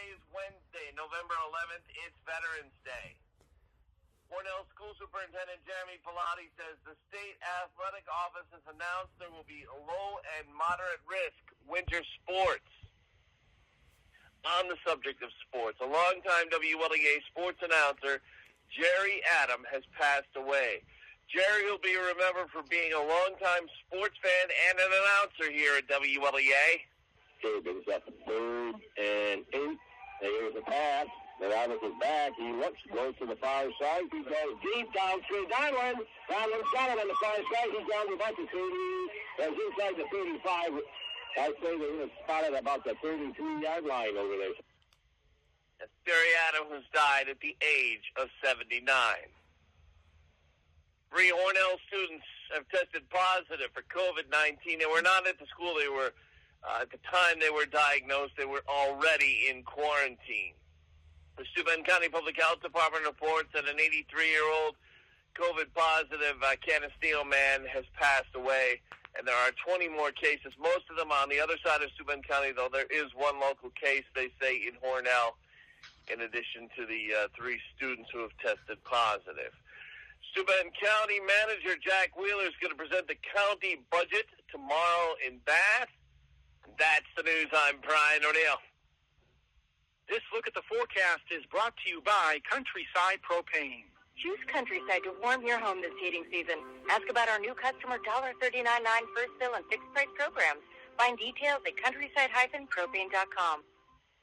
Today is Wednesday, November 11th. It's Veterans Day. Cornell School Superintendent Jeremy Pilati says the state athletic office has announced there will be low and moderate risk winter sports. On the subject of sports, a longtime WLEA sports announcer, Jerry Adam, has passed away. Jerry will be remembered for being a longtime sports fan and an announcer here at WLEA. Okay, brings up 3rd and 8. There's a pass. The Rabbit is back. He looks, goes to the far side. He goes deep down through Donlin. Donlin's got him on the far side. He's down to about the 30. He's inside the 35. I'd say they would have spotted about the 33-yard line over there. That's Jerry Adam, who's died at the age of 79. 3 Hornell students have tested positive for COVID-19. They were not at the school. They were, at the time they were diagnosed, they were already in quarantine. The Steuben County Public Health Department reports that an 83-year-old COVID-positive Canisteo man has passed away, and there are 20 more cases, most of them on the other side of Steuben County, though there is one local case, they say, in Hornell, in addition to the 3 students who have tested positive. Steuben County Manager Jack Wheeler is going to present the county budget tomorrow in Bath. That's the news. I'm Brian O'Neill. This look at the forecast is brought to you by Countryside Propane. Choose Countryside to warm your home this heating season. Ask about our new customer $1.39.9 first fill and fixed price programs. Find details at countryside-propane.com.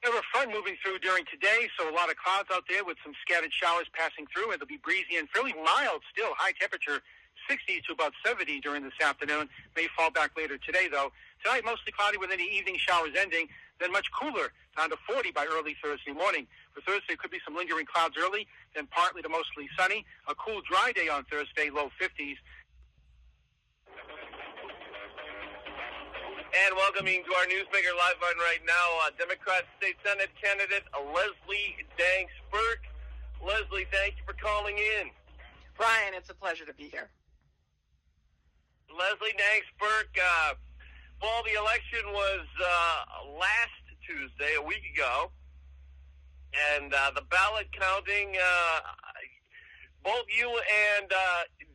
We have a front moving through during today, so a lot of clouds out there with some scattered showers passing through. It'll be breezy and fairly mild still. High temperature, 60 to about 70 during this afternoon. May fall back later today, though. Tonight, mostly cloudy with any evening showers ending, then much cooler, down to 40 by early Thursday morning. For Thursday, could be some lingering clouds early, then partly to mostly sunny. A cool, dry day on Thursday, low 50s. And welcoming to our Newsmaker Live on right now, Democrat State Senate candidate Leslie Danks Burke. Leslie, thank you for calling in. Brian, it's a pleasure to be here. Leslie Danks Burke, well, the election was last Tuesday, a week ago, and the ballot counting, both you and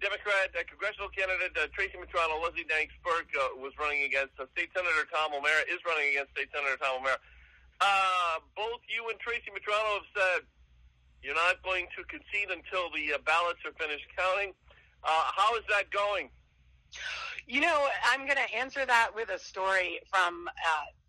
Democrat congressional candidate Tracy Matrano, Leslie Danks Burke was running against State Senator Tom O'Mara, is running against State Senator Tom O'Mara. Both you and Tracy Matrano have said you're not going to concede until the ballots are finished counting. How is that going? You know, I'm going to answer that with a story from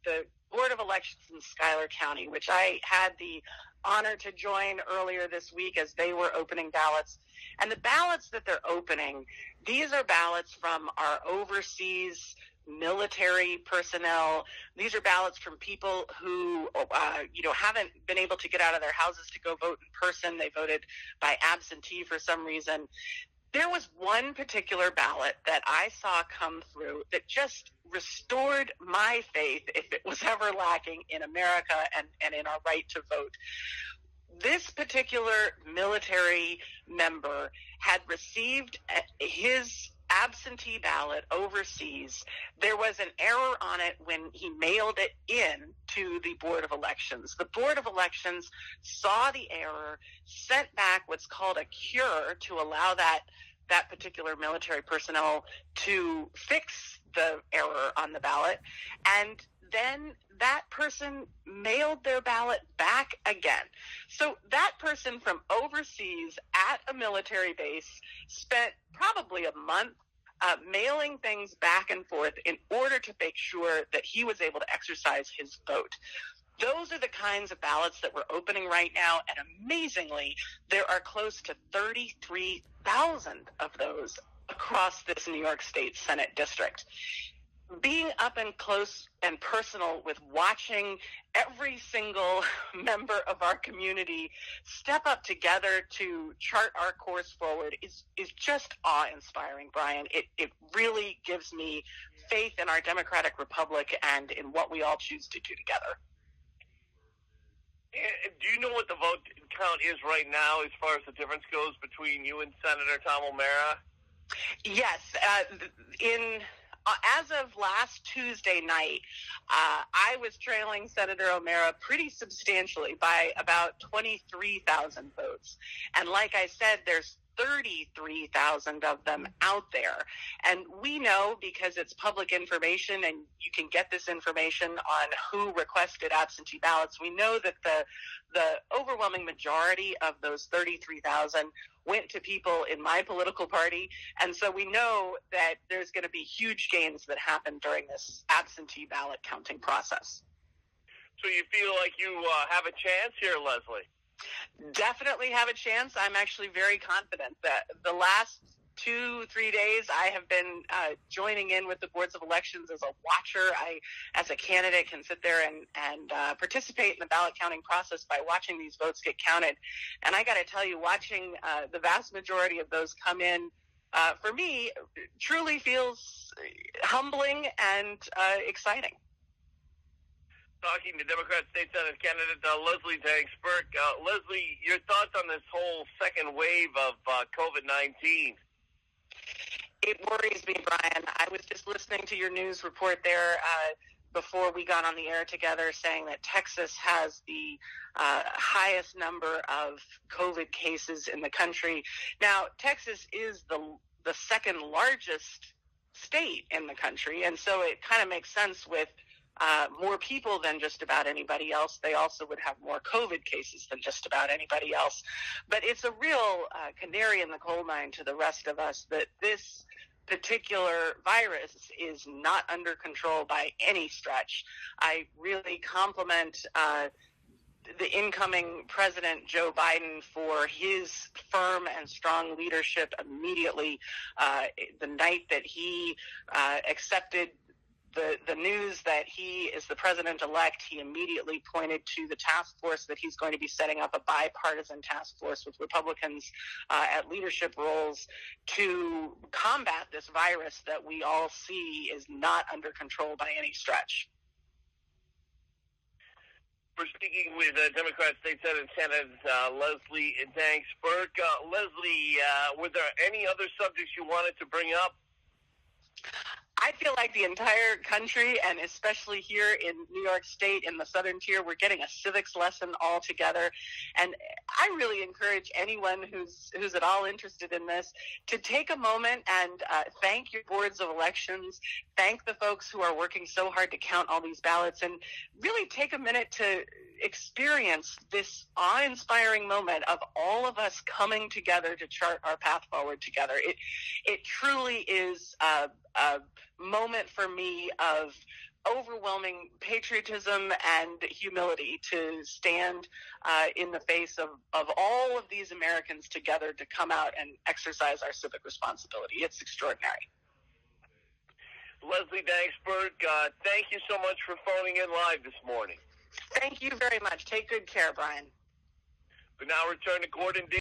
the Board of Elections in Schuyler County, which I had the honor to join earlier this week as they were opening ballots. And the ballots that they're opening, these are ballots from our overseas military personnel. These are ballots from people who, haven't been able to get out of their houses to go vote in person. They voted by absentee for some reason. There was one particular ballot that I saw come through that just restored my faith, if it was ever lacking, in America and in our right to vote. This particular military member had received his absentee ballot overseas. There was an error on it when he mailed it in to the Board of Elections. The Board of Elections saw the error, sent back what's called a cure to allow that particular military personnel to fix the error on the ballot, and then that person mailed their ballot back again. So that person from overseas at a military base spent probably a month mailing things back and forth in order to make sure that he was able to exercise his vote. Those are the kinds of ballots that we're opening right now, and amazingly, there are close to 33,000 of those across this New York State Senate district. Being up and close and personal with watching every single member of our community step up together to chart our course forward is just awe-inspiring, Brian. It really gives me faith in our democratic republic and in what we all choose to do together. Do you know what the vote count is right now as far as the difference goes between you and Senator Tom O'Mara? Yes. In as of last Tuesday night, I was trailing Senator O'Mara pretty substantially by about 23,000 votes. And like I said, there's 33,000 of them out there. And we know, because it's public information and you can get this information on who requested absentee ballots, we know that the overwhelming majority of those 33,000 went to people in my political party. And so we know that there's going to be huge gains that happen during this absentee ballot counting process. So you feel like you have a chance here, Leslie? Definitely have a chance. I'm actually very confident that the last 2-3 days I have been joining in with the boards of elections as a watcher. I, as a candidate, can sit there and participate in the ballot counting process by watching these votes get counted. And I got to tell you, watching the vast majority of those come in, for me, truly feels humbling and exciting. Talking to Democrat State Senate candidate Leslie Danks Burke. Leslie, your thoughts on this whole second wave of COVID-19? It worries me, Brian. I was just listening to your news report there before we got on the air together, saying that Texas has the highest number of COVID cases in the country. Now, Texas is the second largest state in the country, and so it kind of makes sense with more people than just about anybody else. They also would have more COVID cases than just about anybody else. But it's a real canary in the coal mine to the rest of us that this particular virus is not under control by any stretch. I really compliment the incoming President Joe Biden for his firm and strong leadership immediately. The night that he accepted the news that he is the president-elect, he immediately pointed to the task force that he's going to be setting up, a bipartisan task force with Republicans at leadership roles to combat this virus that we all see is not under control by any stretch. We're speaking with Democrat State Senate candidate Leslie Danks Burke. Leslie, were there any other subjects you wanted to bring up? I feel like the entire country, and especially here in New York State in the Southern Tier, we're getting a civics lesson all together. And I really encourage anyone who's at all interested in this to take a moment and thank your boards of elections, thank the folks who are working so hard to count all these ballots, and really take a minute to experience this awe-inspiring moment of all of us coming together to chart our path forward together. It truly is a moment for me of overwhelming patriotism and humility to stand in the face of all of these Americans together to come out and exercise our civic responsibility. It's extraordinary. Leslie Danks Burke, thank you so much for phoning in live this morning. Thank you very much. Take good care, Brian. We now return to Gordon D.